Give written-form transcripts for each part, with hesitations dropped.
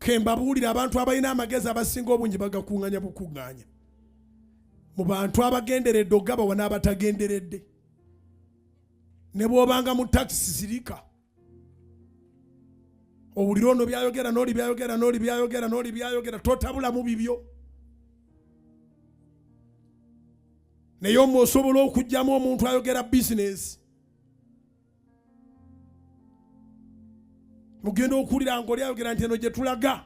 Kembabuulira abantu abalina amagezi abasinga obungi bagakunganya bukunganya. Mu bantu abagenderedde ogaba wana abatagenderedde. Ne bw'obanga mu taxi zirika. Owulira ono byayogera n'oli byayogera n'oli byayogera n'oli byayogera totabula mu bibyo. Naye osobola okujjamu omuntu ayogera business. Mugenda okuwulira ng'oli ayogera nti eno gye tulaga.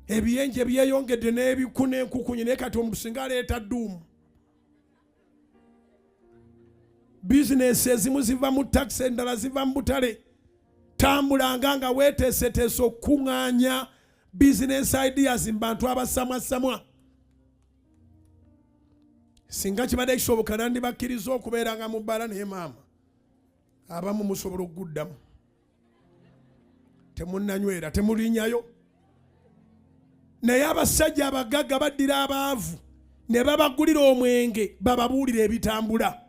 Ebiyenje byeyongedde n'ebiku n'enkukunyi naye kati omuntu singa aleeta dduumu. Business ezimu ziva mu taxi endala ziva mu butale. Tambulanga nga weeteeseteese okunganya business ideas mu bantu abasamwasamwa. Singa kibadde kisoboka nandibakkiriza okubeeranga mu bbala naye maama abamu musobola okuguddamu. Temunnanywera temulinnyayo. Naye abasajja abagagga baddira abaavu ne babagulira omwenge bababuulira ebitambula.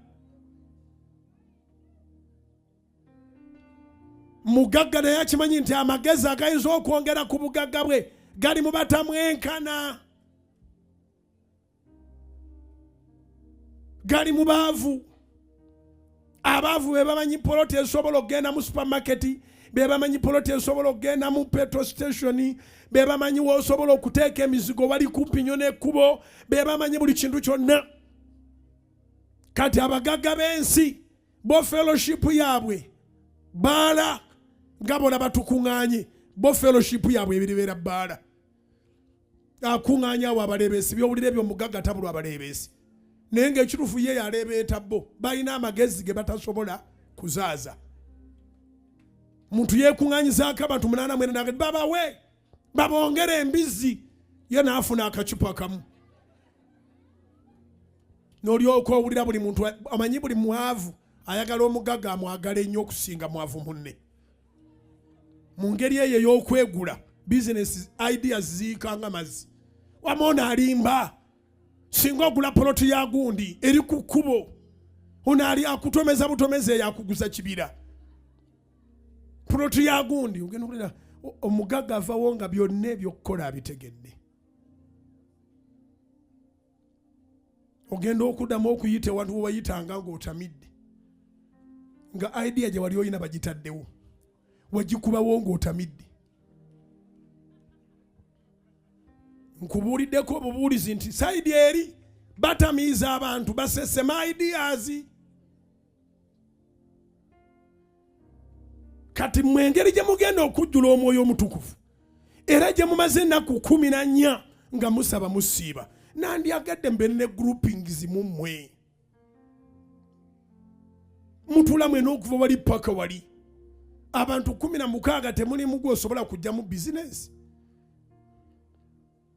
Mugagga naye akimanyi nti amagezi agayinza okwongera ku bugagga bwe gali mu batamwenkana. Gali mu baavu. Abaavu be bamanyi poloti esobola okgenda mu supermarket, be bamanyi poloti esobola okgenda mu petrol station, be bamanyi w'osobola okuteeka emizigo wali kumpi nnyo n'ekkubo, be bamanyi buli kintu kyonna. Kati abagagga b'ensi bo fellowship yaabwe baala nga bona batukunganye bo fellowship yaabwe ebiribeera baala. Akunganya awo abaleebeesi by'owulira ebyo mugagga tabulwa abaleebeesi. Naye ng'ekituufu ye yaleebeeta bo balina amagezi ge batasobola kuzaaza. Muntu yeekunganyizaako abantu 8 babawe babongere embizzi ye n'afuna akacupa kamu. N'olyoka owulira buli muntu amanyi buli mwavu ayagala omugagga amwagala ennyo okusinga mwavu munne. Mu ngeri eyo ey'okwegula business ideas ziikanga mazzi. Wamona alimba singa ogula poloti ya gundi eri ku kkubo unaali akutomeza butomeze yakuguza kibira. Poloti ya gundi ogenda okulira omugagga avawo nga byonna ebyokukola abitegedde. Ogenda okuddamu okuyita ewantu we wayitanga ng'otamidde. Nga idea gye wali olina bagitaddewo. Wagikubawo ng'otamidde. Nkubuuliddeko obubuulizi nti saidi eri batamiiza abantu basesema ideas. Kati mwengeri gye mugenda okujjula omwoyo omutukuvu era gye mumaze ennaku 14 nga musaba musiiba nandyagadde mbe ne groupings mummwe mutula mwena okuva wali paka wali abantu 16 temulimu gwe osobola kujja mu business.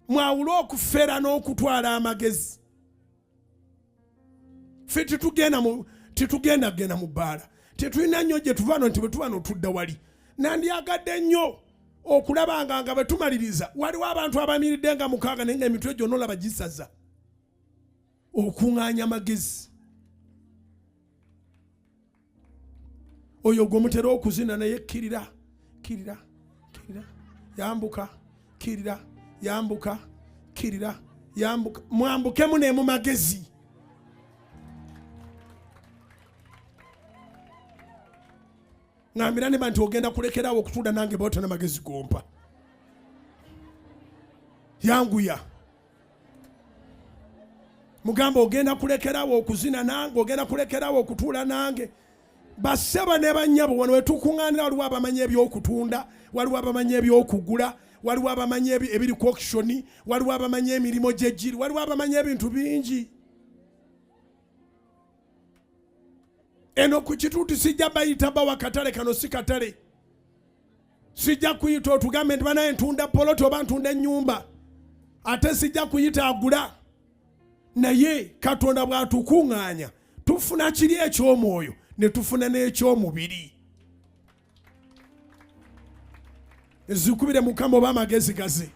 Mwawula okufera n'okutwala amagezi. Ffe titugenda genda mu bbaala. Tetulina nnyo gye tuvaano nti bwe tuvaano tudda wali. Nandyagadde nnyo okulabanga nga bwe tumaliriza waliwo abantu abamiridde nga 6 naye ng'emitwe gyonna olaba gisaza. Okunganya amagezi. Oyo gwe mutera okuzina naye kirira yambuka kirira yambuka kirira yambuka mwambukemu ne mu magezi. Ngambira ne bantu ogenda kulekerawo okutuula nange bw'otana magezi gompa. Yanguya. Mugamba ogenda kulekerawo okuzina nange ogenda kulekerawo okutuula nange. Basaba ne bannyabo wano wetukuŋŋaanira waliwo abamanyi ebyokutunda, waliwo abamanyi ebyokugula, waliwo abamanyi ebiri ku auction, waliwo abamanyi emirimu gy'egiri, waliwo abamanyi ebintu bingi. Eno ku kituuti sijja bayita bawa katale kano si katale. Sijja kuyita otugambe nti banaye ntunda poloti oba ntunda ennyumba. Ate sijja kuyita agula. Naye Katonda bw'atukuŋŋaanya tufuna kiri eky'omwoyo ne tufuna n'eky'omubiri. Zikubire Mukama oba amagezi gaze.